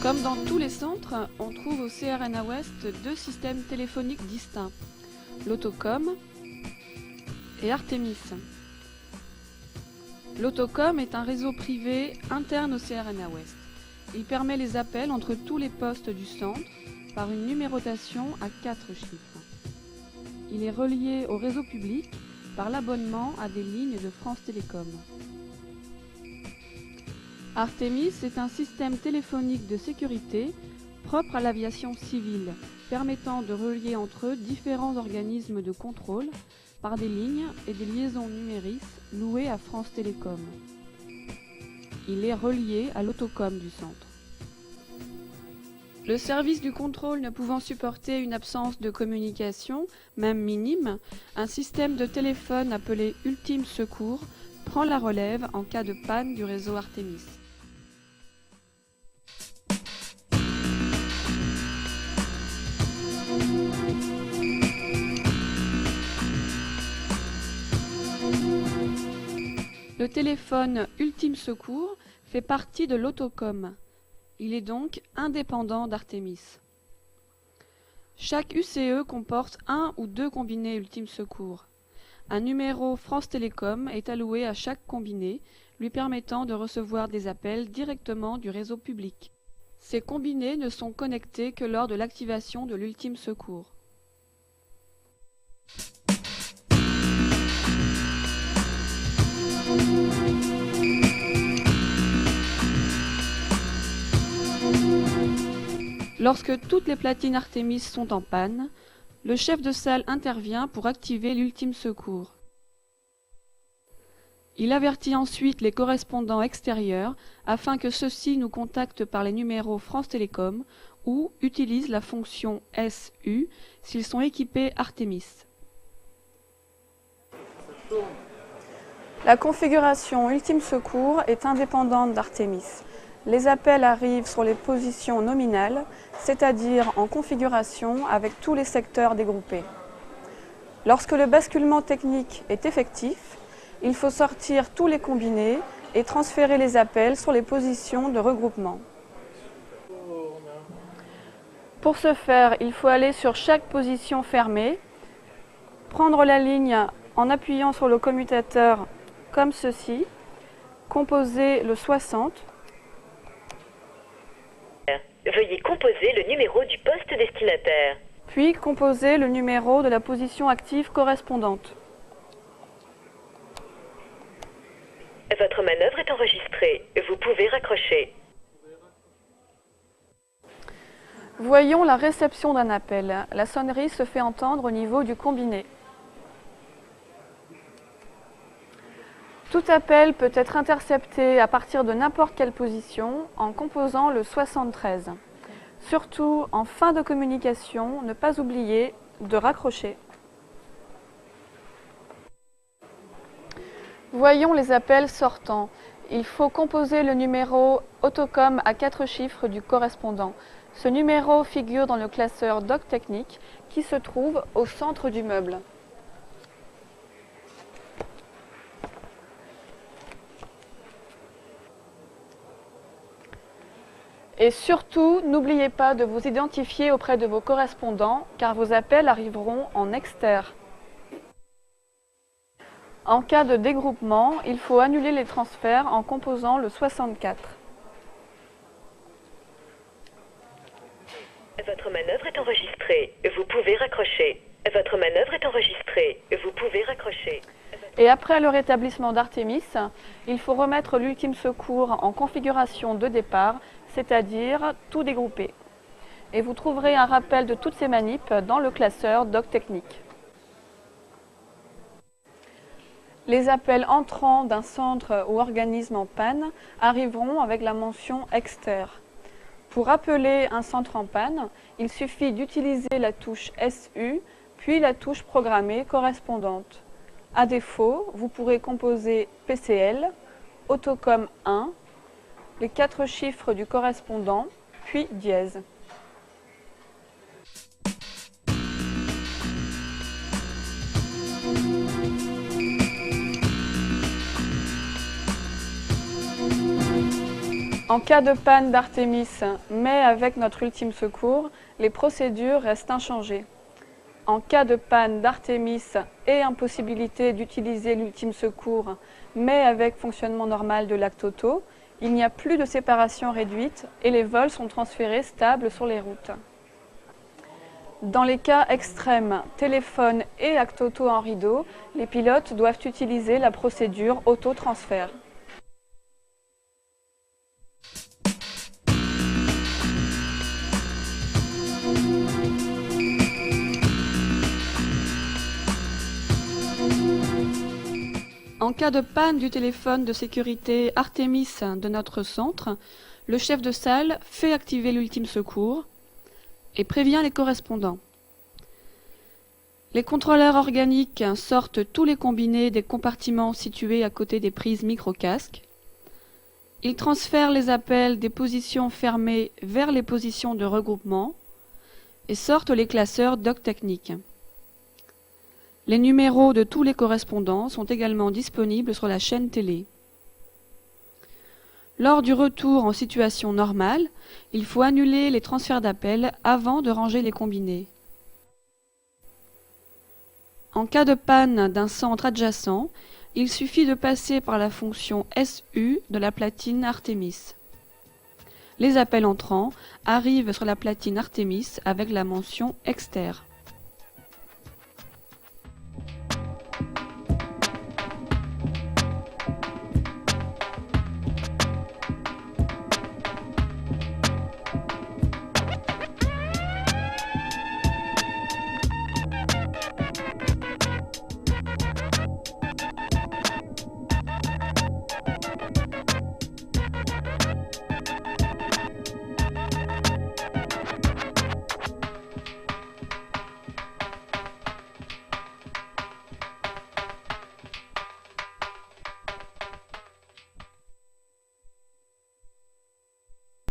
Comme dans tous les centres, on trouve au CRNA Ouest deux systèmes téléphoniques distincts, l'Autocom et Artemis. L'Autocom est un réseau privé interne au CRNA Ouest. Il permet les appels entre tous les postes du centre par une numérotation à 4 chiffres. Il est relié au réseau public par l'abonnement à des lignes de France Télécom. Artemis est un système téléphonique de sécurité propre à l'aviation civile, permettant de relier entre eux différents organismes de contrôle par des lignes et des liaisons numériques louées à France Télécom. Il est relié à l'Autocom du centre. Le service du contrôle ne pouvant supporter une absence de communication, même minime, un système de téléphone appelé Ultime Secours prend la relève en cas de panne du réseau Artemis. Le téléphone Ultime Secours fait partie de l'Autocom. Il est donc indépendant d'Artemis. Chaque UCE comporte un ou deux combinés Ultime Secours. Un numéro France Télécom est alloué à chaque combiné, lui permettant de recevoir des appels directement du réseau public. Ces combinés ne sont connectés que lors de l'activation de l'Ultime Secours. Lorsque toutes les platines Artemis sont en panne, le chef de salle intervient pour activer l'Ultime Secours. Il avertit ensuite les correspondants extérieurs afin que ceux-ci nous contactent par les numéros France Télécom ou utilisent la fonction SU s'ils sont équipés Artemis. La configuration Ultime Secours est indépendante d'Artemis. Les appels arrivent sur les positions nominales, c'est-à-dire en configuration avec tous les secteurs dégroupés. Lorsque le basculement technique est effectif, il faut sortir tous les combinés et transférer les appels sur les positions de regroupement. Pour ce faire, il faut aller sur chaque position fermée, prendre la ligne en appuyant sur le commutateur comme ceci, composer le 60. Veuillez composer le numéro du poste destinataire. Puis composer le numéro de la position active correspondante. Votre manœuvre est enregistrée. Vous pouvez raccrocher. Voyons la réception d'un appel. La sonnerie se fait entendre au niveau du combiné. Tout appel peut être intercepté à partir de n'importe quelle position en composant le 73. Surtout, en fin de communication, ne pas oublier de raccrocher. Voyons les appels sortants. Il faut composer le numéro Autocom à 4 chiffres du correspondant. Ce numéro figure dans le classeur Doc Technique qui se trouve au centre du meuble. Et surtout, n'oubliez pas de vous identifier auprès de vos correspondants car vos appels arriveront en exter. En cas de dégroupement, il faut annuler les transferts en composant le 64. Votre manœuvre est enregistrée. Vous pouvez raccrocher. Votre manœuvre est enregistrée. Vous pouvez raccrocher. Et après le rétablissement d'Artemis, il faut remettre l'Ultime Secours en configuration de départ, c'est-à-dire tout dégroupé. Et vous trouverez un rappel de toutes ces manips dans le classeur Doc Technique. Les appels entrants d'un centre ou organisme en panne arriveront avec la mention exter. Pour appeler un centre en panne, il suffit d'utiliser la touche SU, puis la touche programmée correspondante. À défaut, vous pourrez composer PCL, Autocom 1, les 4 chiffres du correspondant, puis dièse. En cas de panne d'Artémis, mais avec notre ultime secours, les procédures restent inchangées. En cas de panne d'Artémis et impossibilité d'utiliser l'ultime secours, mais avec fonctionnement normal de l'acte auto, il n'y a plus de séparation réduite et les vols sont transférés stables sur les routes. Dans les cas extrêmes, téléphone et acte auto en rideau, les pilotes doivent utiliser la procédure auto-transfert. En cas de panne du téléphone de sécurité Artémis de notre centre, le chef de salle fait activer l'ultime secours et prévient les correspondants. Les contrôleurs organiques sortent tous les combinés des compartiments situés à côté des prises micro-casques. Ils transfèrent les appels des positions fermées vers les positions de regroupement et sortent les classeurs doc techniques. Les numéros de tous les correspondants sont également disponibles sur la chaîne télé. Lors du retour en situation normale, il faut annuler les transferts d'appels avant de ranger les combinés. En cas de panne d'un centre adjacent, il suffit de passer par la fonction SU de la platine Artémis. Les appels entrants arrivent sur la platine Artémis avec la mention exter.